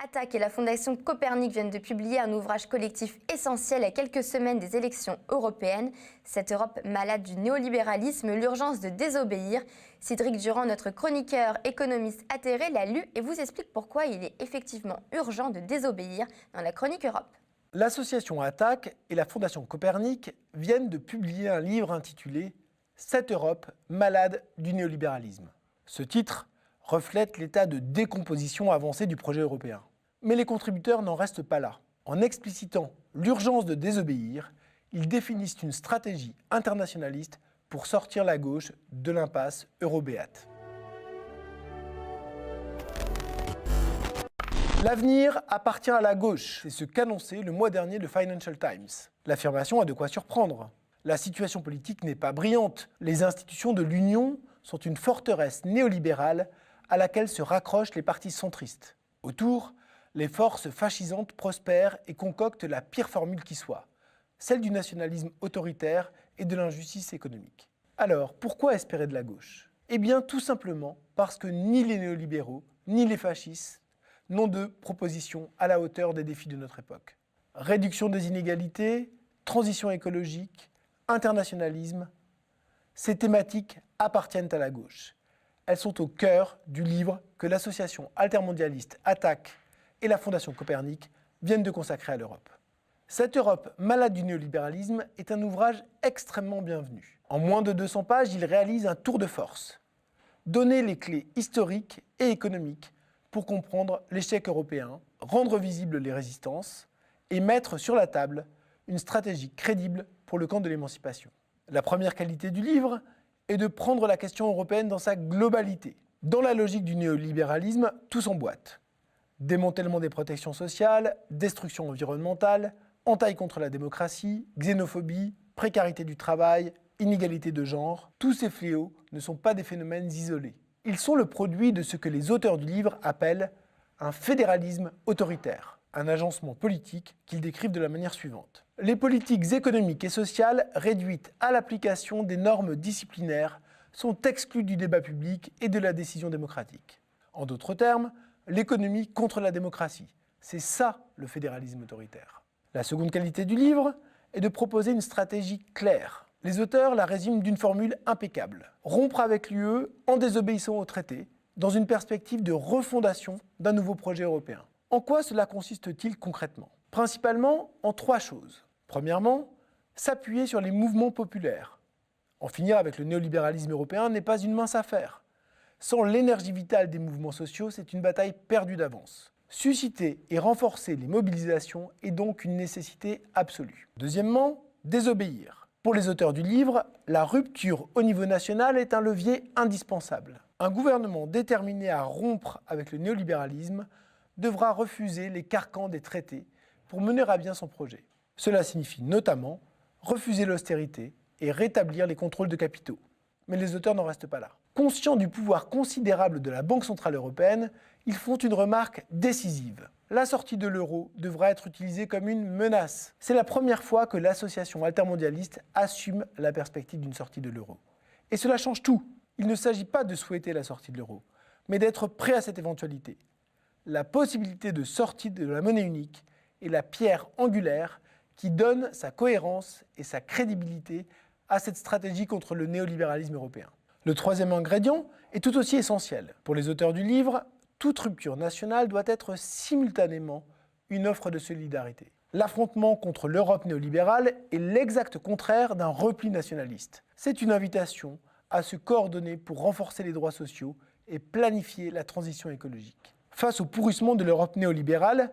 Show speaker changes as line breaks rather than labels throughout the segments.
Attac et la Fondation Copernic viennent de publier un ouvrage collectif essentiel à quelques semaines des élections européennes. Cette Europe malade du néolibéralisme, l'urgence de désobéir. Cédric Durand, notre chroniqueur économiste atterré, l'a lu et vous explique pourquoi il est effectivement urgent de désobéir dans la chronique Europe.
L'association Attac et la Fondation Copernic viennent de publier un livre intitulé « Cette Europe malade du néolibéralisme ». Ce titre reflète l'état de décomposition avancée du projet européen. Mais les contributeurs n'en restent pas là. En explicitant l'urgence de désobéir, ils définissent une stratégie internationaliste pour sortir la gauche de l'impasse eurobéate. L'avenir appartient à la gauche, c'est ce qu'annonçait le mois dernier le Financial Times. L'affirmation a de quoi surprendre. La situation politique n'est pas brillante. Les institutions de l'Union sont une forteresse néolibérale à laquelle se raccrochent les partis centristes. Autour, les forces fascisantes prospèrent et concoctent la pire formule qui soit, celle du nationalisme autoritaire et de l'injustice économique. Alors, pourquoi espérer de la gauche ? Eh bien, tout simplement parce que ni les néolibéraux, ni les fascistes n'ont de propositions à la hauteur des défis de notre époque. Réduction des inégalités, transition écologique, internationalisme, ces thématiques appartiennent à la gauche. Elles sont au cœur du livre que l'association altermondialiste Attac et la Fondation Copernic viennent de consacrer à l'Europe. Cette Europe malade du néolibéralisme est un ouvrage extrêmement bienvenu. En moins de 200 pages, il réalise un tour de force. Donner les clés historiques et économiques pour comprendre l'échec européen, rendre visibles les résistances et mettre sur la table une stratégie crédible pour le camp de l'émancipation. La première qualité du livre est de prendre la question européenne dans sa globalité. Dans la logique du néolibéralisme, tout s'emboîte. Démantèlement des protections sociales, destruction environnementale, entaille contre la démocratie, xénophobie, précarité du travail, inégalité de genre. Tous ces fléaux ne sont pas des phénomènes isolés. Ils sont le produit de ce que les auteurs du livre appellent un fédéralisme autoritaire, un agencement politique qu'ils décrivent de la manière suivante. Les politiques économiques et sociales réduites à l'application des normes disciplinaires sont exclues du débat public et de la décision démocratique. En d'autres termes, l'économie contre la démocratie. C'est ça le fédéralisme autoritaire. La seconde qualité du livre est de proposer une stratégie claire. Les auteurs la résument d'une formule impeccable. Rompre avec l'UE en désobéissant au traité, dans une perspective de refondation d'un nouveau projet européen. En quoi cela consiste-t-il concrètement ? Principalement en 3 choses. Premièrement, s'appuyer sur les mouvements populaires. En finir avec le néolibéralisme européen n'est pas une mince affaire. Sans l'énergie vitale des mouvements sociaux, c'est une bataille perdue d'avance. Susciter et renforcer les mobilisations est donc une nécessité absolue. Deuxièmement, désobéir. Pour les auteurs du livre, la rupture au niveau national est un levier indispensable. Un gouvernement déterminé à rompre avec le néolibéralisme devra refuser les carcans des traités pour mener à bien son projet. Cela signifie notamment refuser l'austérité et rétablir les contrôles de capitaux. Mais les auteurs n'en restent pas là. Conscients du pouvoir considérable de la Banque centrale européenne, ils font une remarque décisive. La sortie de l'euro devra être utilisée comme une menace. C'est la première fois que l'association altermondialiste assume la perspective d'une sortie de l'euro. Et cela change tout. Il ne s'agit pas de souhaiter la sortie de l'euro, mais d'être prêt à cette éventualité. La possibilité de sortie de la monnaie unique est la pierre angulaire qui donne sa cohérence et sa crédibilité à cette stratégie contre le néolibéralisme européen. Le troisième ingrédient est tout aussi essentiel. Pour les auteurs du livre, toute rupture nationale doit être simultanément une offre de solidarité. L'affrontement contre l'Europe néolibérale est l'exact contraire d'un repli nationaliste. C'est une invitation à se coordonner pour renforcer les droits sociaux et planifier la transition écologique. Face au pourrissement de l'Europe néolibérale,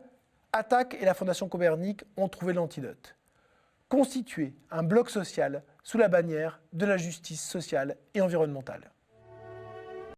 Attac et la Fondation Copernic ont trouvé l'antidote. Constituer un bloc social sous la bannière de la justice sociale et environnementale.